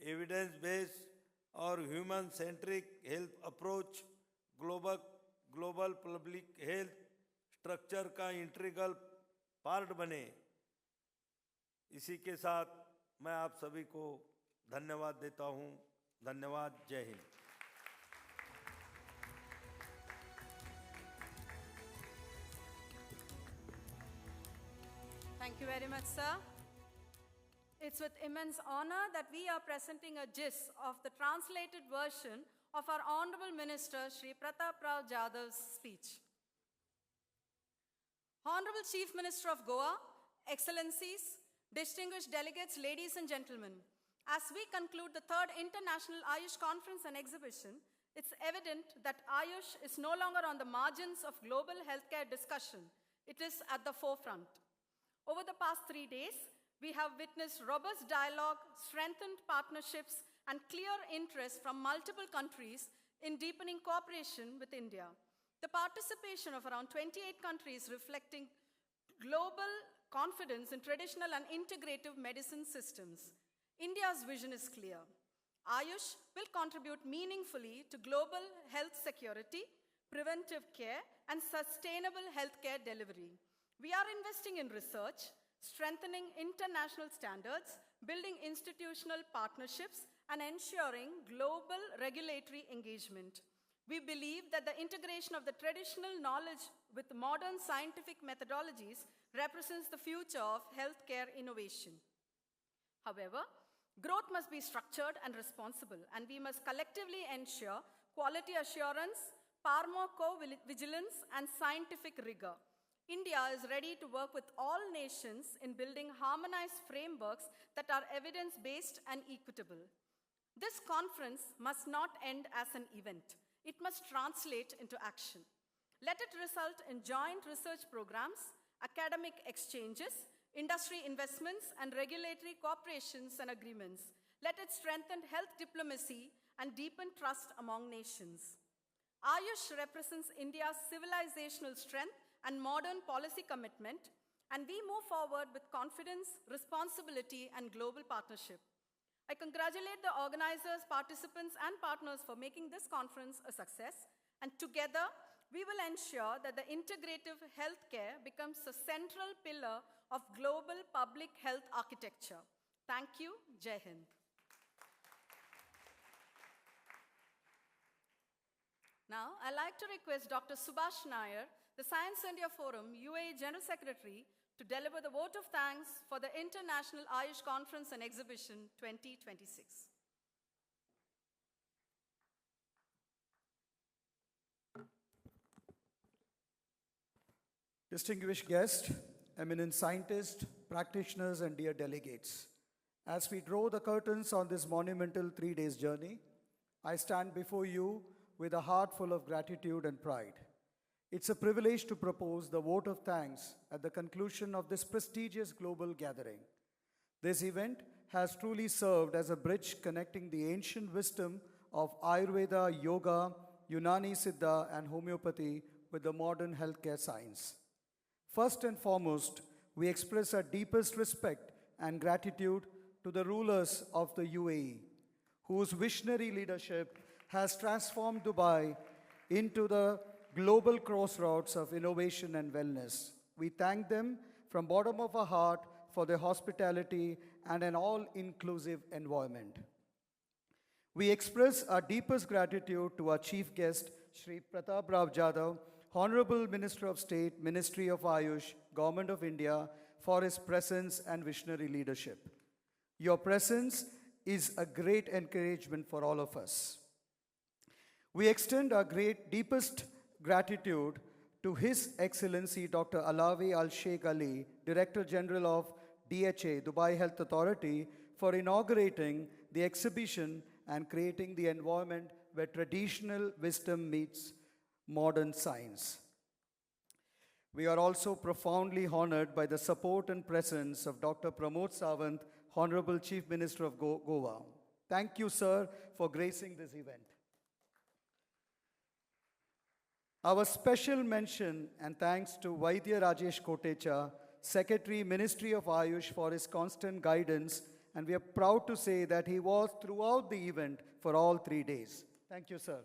एविडेंस बेस्ड और human centric health approach global public health structure का इंटीग्रल पार्ट बने। इसी के साथ मैं आप सभी को धन्यवाद देता हूं। धन्यवाद। जय Hind. Thank you very much, sir. It's with immense honor that we are presenting a gist of the translated version of our Honorable Minister, Shri Pratap Rao Jadav's speech. Honorable Chief Minister of Goa, Excellencies, distinguished delegates, ladies and gentlemen, as we conclude the 3rd International Ayush Conference and Exhibition, it's evident that Ayush is no longer on the margins of global healthcare discussion. It is at the forefront. Over the past 3 days, we have witnessed robust dialogue, strengthened partnerships, and clear interest from multiple countries in deepening cooperation with India. The participation of around 28 countries reflecting global confidence in traditional and integrative medicine systems. India's vision is clear. Ayush will contribute meaningfully to global health security, preventive care, and sustainable healthcare delivery. We are investing in research, strengthening international standards, building institutional partnerships, and ensuring global regulatory engagement. We believe that the integration of the traditional knowledge with modern scientific methodologies represents the future of healthcare innovation. However, growth must be structured and responsible, and we must collectively ensure quality assurance, pharmacovigilance, and scientific rigor. India is ready to work with all nations in building harmonized frameworks that are evidence-based and equitable. This conference must not end as an event. It must translate into action. Let it result in joint research programs, academic exchanges, industry investments, and regulatory cooperations and agreements. Let it strengthen health diplomacy and deepen trust among nations. Ayush represents India's civilizational strength and modern policy commitment, and we move forward with confidence, responsibility, and global partnership. I congratulate the organizers, participants, and partners for making this conference a success, and together we will ensure that the integrative healthcare becomes a central pillar of global public health architecture. Thank you. Jai Hind. Now, I'd like to request Dr. Subhash Nair, the Science India Forum UAE General Secretary, to deliver the vote of thanks for the International Ayush Conference and Exhibition 2026. Distinguished guests, eminent scientists, practitioners, and dear delegates, as we draw the curtains on this monumental 3 days journey, I stand before you with a heart full of gratitude and pride. It's a privilege to propose the vote of thanks at the conclusion of this prestigious global gathering. This event has truly served as a bridge connecting the ancient wisdom of Ayurveda, Yoga, Unani Siddha, and homeopathy with the modern healthcare science. First and foremost, we express our deepest respect and gratitude to the rulers of the UAE, whose visionary leadership has transformed Dubai into the global crossroads of innovation and wellness. We thank them from bottom of our heart for their hospitality and an all-inclusive environment. We express our deepest gratitude to our chief guest, Shri Pratap Rao Jadhav, Honorable Minister of State, Ministry of Ayush, Government of India, for his presence and visionary leadership. Your presence is a great encouragement for all of us. We extend our deepest gratitude to His Excellency Dr. Alawi Al-Sheikh Ali, Director General of DHA, Dubai Health Authority, for inaugurating the exhibition and creating the environment where traditional wisdom meets modern science. We are also profoundly honored by the support and presence of Dr. Pramod Sawant, Honorable Chief Minister of Goa. Thank you, sir, for gracing this event. Our special mention and thanks to Vaidya Rajesh Kotecha, Secretary, Ministry of Ayush, for his constant guidance, and we are proud to say that he was throughout the event for all 3 days. Thank you, sir.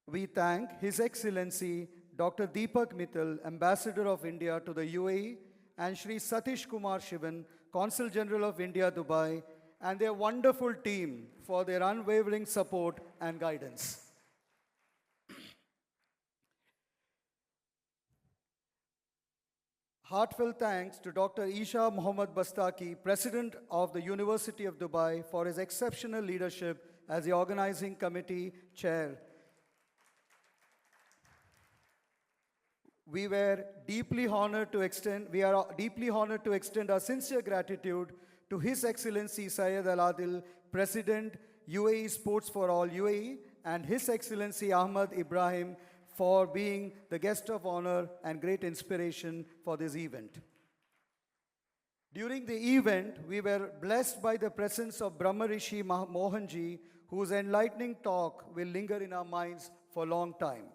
We thank His Excellency Dr. Deepak Mittal, Ambassador of India to the UAE, and Shri Satish Kumar Shivan, Consul General of India, Dubai, and their wonderful team for their unwavering support and guidance. Heartfelt thanks to Dr. Isha Mohammad Bastaki, President of the University of Dubai, for his exceptional leadership as the organizing committee chair. We are deeply honored to extend our sincere gratitude to His Excellency Syed Al-Adil, President, UAE Sports for All UAE, and His Excellency Ahmad Ibrahim for being the guest of honor and great inspiration for this event. During the event, we were blessed by the presence of Brahma Rishi Mohanji, whose enlightening talk will linger in our minds for a long time.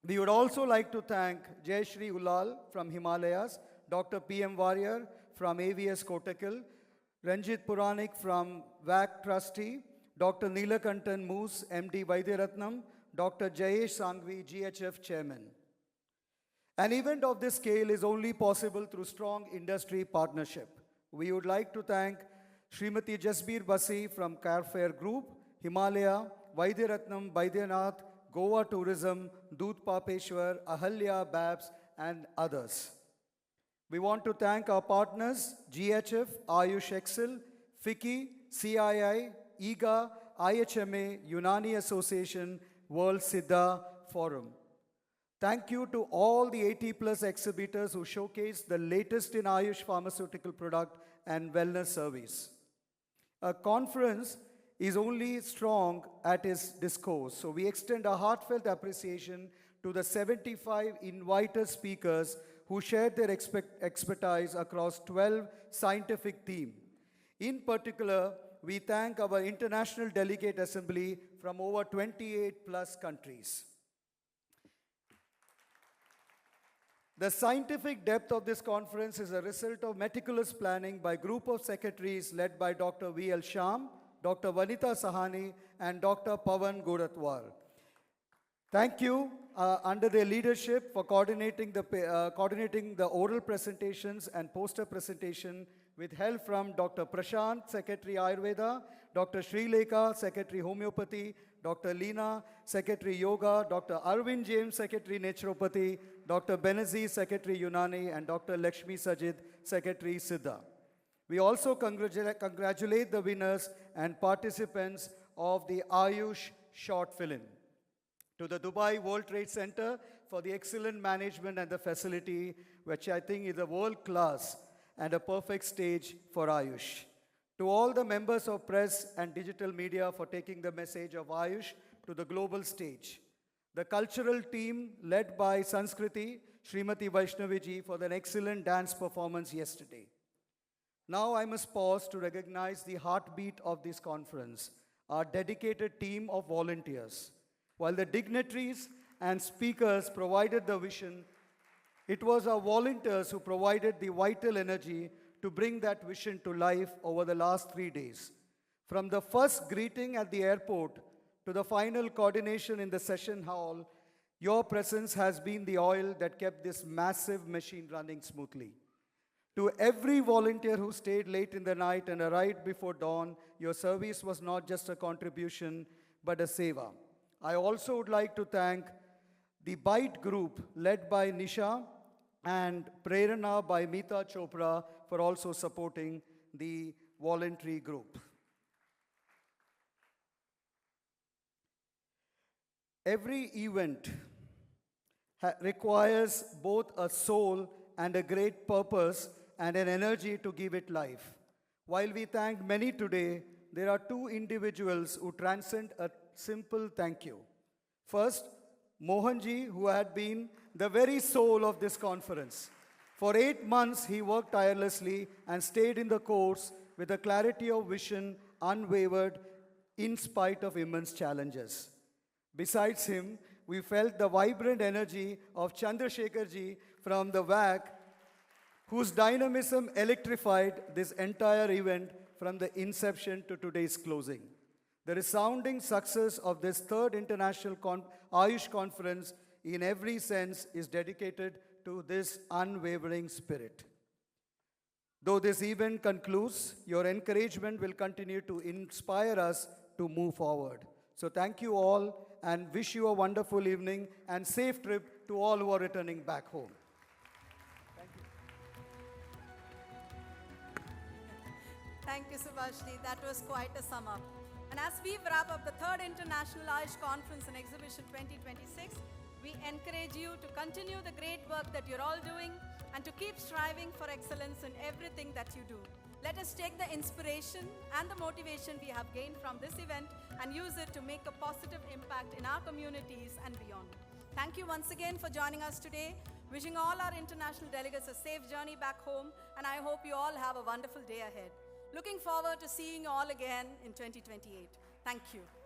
We would also like to thank Jai Shri Ulal from Himalayas, Dr. P.M. Warrior from AVS Kotakil, Ranjit Puranik from VAC Trustee, Dr. Neelakantan Moose, MD Vaidyaratnam, Dr. Jayesh Sangvi, GHF Chairman. An event of this scale is only possible through strong industry partnership. We would like to thank Srimati Jasbir Basi from Carfair Group, Himalaya, Vaidyaratnam, Baidyanath, Goa Tourism, Doodh Papeshwar, Ahalya Babs, and others. We want to thank our partners, GHF, Ayush Excel, FICCI, CII, IGA, IHMA, Unani Association, World Siddha Forum. Thank you to all the 80+ exhibitors who showcased the latest in Ayush pharmaceutical product and wellness service. A conference is only strong at its discourse, so we extend a heartfelt appreciation to the 75 invited speakers who shared their expertise across 12 scientific themes. In particular, we thank our International Delegate Assembly from over 28+ countries. The scientific depth of this conference is a result of meticulous planning by a group of secretaries led by Dr. V.L. Sham, Dr. Vanita Sahani, and Dr. Pawan Goratwal. Thank you under their leadership for coordinating the oral presentations and poster presentation with help from Dr. Prashant, Secretary Ayurveda, Dr. Srilekha, Secretary Homeopathy, Dr. Leena, Secretary Yoga, Dr. Arvind James, Secretary Naturopathy, Dr. Benazir, Secretary Unani, and Dr. Lakshmi Sajid, Secretary Siddha. We also congratulate the winners and participants of the Ayush short film. To the Dubai World Trade Center for the excellent management and the facility, which I think is a world-class and a perfect stage for Ayush. To all the members of press and digital media for taking the message of Ayush to the global stage. The cultural team led by Sanskriti, Srimati Vaishnavi ji for an excellent dance performance yesterday. Now I must pause to recognize the heartbeat of this conference, our dedicated team of volunteers. While the dignitaries and speakers provided the vision, it was our volunteers who provided the vital energy to bring that vision to life over the last 3 days. From the first greeting at the airport to the final coordination in the session hall, your presence has been the oil that kept this massive machine running smoothly. To every volunteer who stayed late in the night and arrived before dawn, your service was not just a contribution, but a seva. I also would like to thank the BITE group led by Nisha and Prerana by Meeta Chopra for also supporting the voluntary group. Every event requires both a soul and a great purpose and an energy to give it life. While we thank many today, there are two individuals who transcend a simple thank you. First, Mohanji, who had been the very soul of this conference. For 8 months, he worked tirelessly and stayed in the course with a clarity of vision unwavered in spite of immense challenges. Besides him, we felt the vibrant energy of Chandrasekhar ji from the VAC, whose dynamism electrified this entire event from the inception to today's closing. The resounding success of this third international Ayush conference in every sense is dedicated to this unwavering spirit. Though this event concludes, your encouragement will continue to inspire us to move forward. So thank you all and wish you a wonderful evening and safe trip to all who are returning back home. Thank you, Subhashji. That was quite a sum up. And as we wrap up the third International Ayush Conference and Exhibition 2026, we encourage you to continue the great work that you're all doing and to keep striving for excellence in everything that you do. Let us take the inspiration and the motivation we have gained from this event and use it to make a positive impact in our communities and beyond. Thank you once again for joining us today. Wishing all our international delegates a safe journey back home, and I hope you all have a wonderful day ahead. Looking forward to seeing you all again in 2028. Thank you.